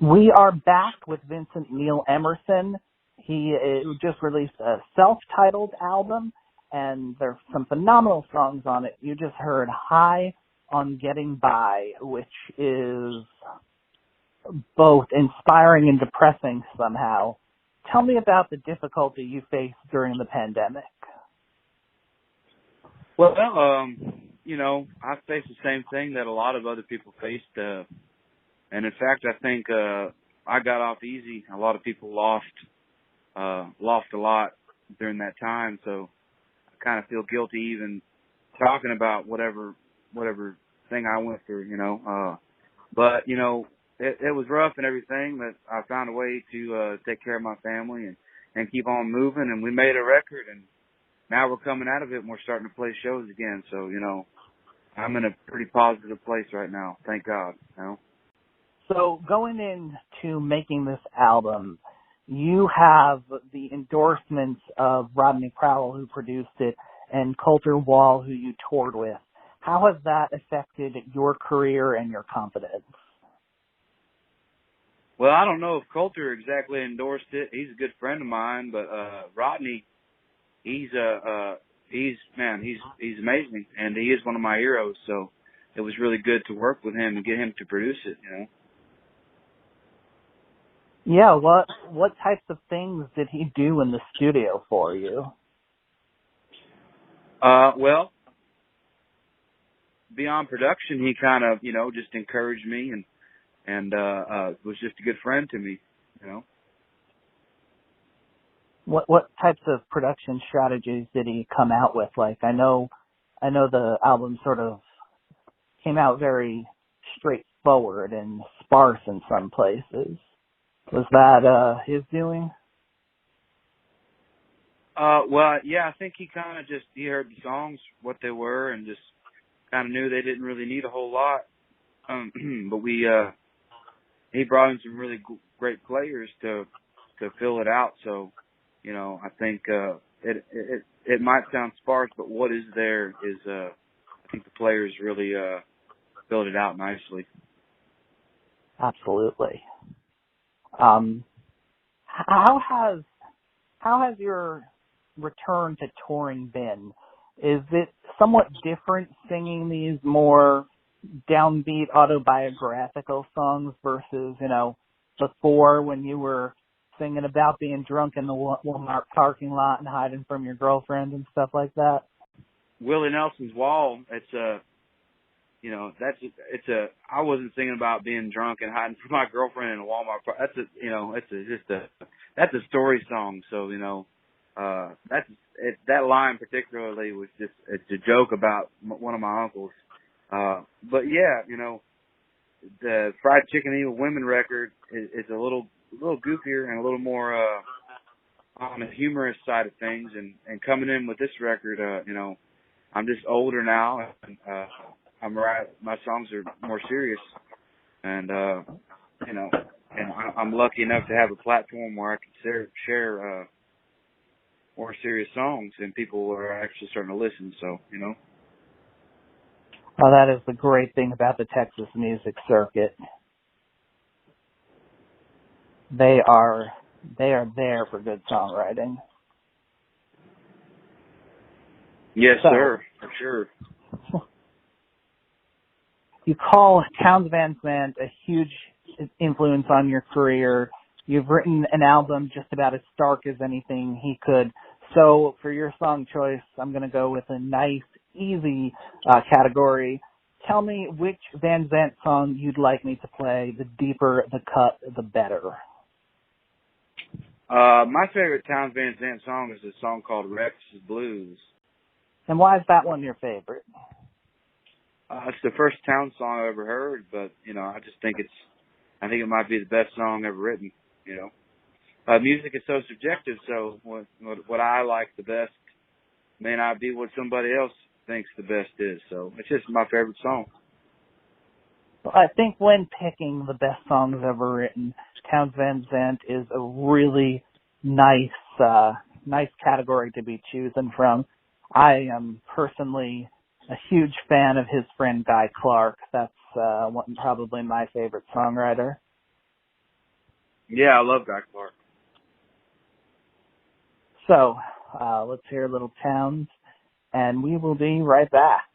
We are back with Vincent Neil Emerson. He just released a self-titled album, and there's some phenomenal songs on it. You just heard High on Getting By, which is both inspiring and depressing somehow. Tell me about the difficulty you faced during the pandemic. Well, I faced the same thing that a lot of other people faced. And in fact, I think I got off easy. A lot of people lost a lot during that time. So I kind of feel guilty even talking about whatever thing I went through, But, it was rough and everything, but I found a way to take care of my family and keep on moving. And we made a record, and now we're coming out of it, and we're starting to play shows again. So, I'm in a pretty positive place right now. Thank God, So going into making this album, you have the endorsements of Rodney Crowell, who produced it, and Coulter Wall, who you toured with. How has that affected your career and your confidence? Well, I don't know if Coulter exactly endorsed it. He's a good friend of mine, but Rodney, he's amazing, and he is one of my heroes. So it was really good to work with him and get him to produce it, Yeah, what types of things did he do in the studio for you? Well, beyond production, he kind of, just encouraged me and was just a good friend to me, What types of production strategies did he come out with? Like, I know the album sort of came out very straightforward and sparse in some places. Was that his doing? Well, yeah, I think he kind of he heard the songs, what they were, and just kind of knew they didn't really need a whole lot. But he brought in some really great players to fill it out. So, I think it might sound sparse, but what is there is I think the players really filled it out nicely. Absolutely. How has your return to touring been? Is it somewhat different singing these more downbeat autobiographical songs versus, before when you were singing about being drunk in the Walmart parking lot and hiding from your girlfriend and stuff like that? Willie Nelson's Wall, I wasn't singing about being drunk and hiding from my girlfriend in a Walmart. That's a story song. So, that line particularly was it's a joke about one of my uncles. But yeah, the Fried Chicken Evil Women record is a little goofier and a little more, on the humorous side of things. And coming in with this record, I'm just older now and, my songs are more serious, and I'm lucky enough to have a platform where I can share more serious songs, and people are actually starting to listen. So, Well, that is the great thing about the Texas music circuit. They are there for good songwriting. Yes, sir, for sure. You call Townes Van Zandt a huge influence on your career. You've written an album just about as stark as anything he could. So for your song choice, I'm going to go with a nice, easy category. Tell me which Van Zandt song you'd like me to play. The deeper the cut, the better. My favorite Townes Van Zandt song is a song called Rex's Blues. And why is that one your favorite? It's the first Townes song I ever heard, but, I just think it might be the best song ever written, Music is so subjective, so what I like the best may not be what somebody else thinks the best is, so it's just my favorite song. Well, I think when picking the best songs ever written, Townes Van Zandt is a really nice category to be choosing from. I am personally a huge fan of his friend Guy Clark. That's probably my favorite songwriter. Yeah, I love Guy Clark. So let's hear a little Townes, and we will be right back.